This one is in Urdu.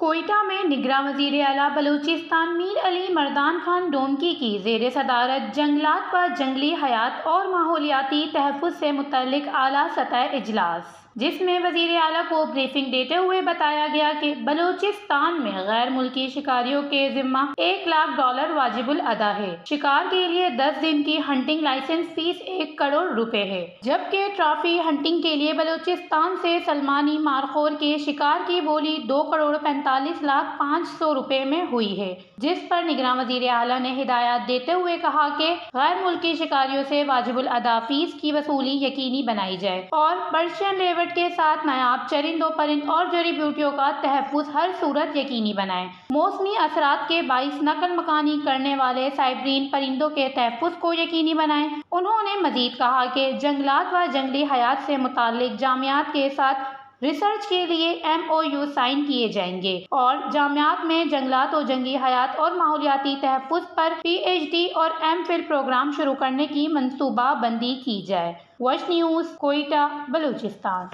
کوئٹہ میں نگراں وزیر اعلیٰ بلوچستان میر علی مردان خان ڈونکی کی زیر صدارت جنگلات و جنگلی حیات اور ماحولیاتی تحفظ سے متعلق اعلیٰ سطحی اجلاس، جس میں وزیر اعلیٰ کو بریفنگ دیتے ہوئے بتایا گیا کہ بلوچستان میں غیر ملکی شکاریوں کے ذمہ $1,00,000 واجب الادا ہے۔ شکار کے لیے 10 دن کی ہنٹنگ لائسنس فیس $1 کروڑ ہے، جبکہ ٹرافی ہنٹنگ کے لیے بلوچستان سے سلمانی مارخور کے شکار کی بولی $2,45,500,000 میں ہوئی ہے، جس پر نگراں وزیر اعلیٰ نے ہدایات دیتے ہوئے کہا کہ غیر ملکی شکاریوں سے واجب الادا فیس کی وصولی یقینی بنائی جائے اور پرشین ریوٹ کے ساتھ نایاب چرند و پرند اور جڑی بوٹیوں کا تحفظ ہر صورت یقینی بنائیں۔ موسمی اثرات کے باعث نقل مکانی کرنے والے سائبرین پرندوں کے تحفظ کو یقینی بنائیں۔ انہوں نے مزید کہا کہ جنگلات و جنگلی حیات سے متعلق جامعات کے ساتھ ریسرچ کے لیے MOU سائن کیے جائیں گے اور جامعات میں جنگلات و جنگلی حیات اور ماحولیاتی تحفظ پر PhD اور MPhil پروگرام شروع کرنے کی منصوبہ بندی کی جائے۔ وش نیوز، کوئٹہ، بلوچستان۔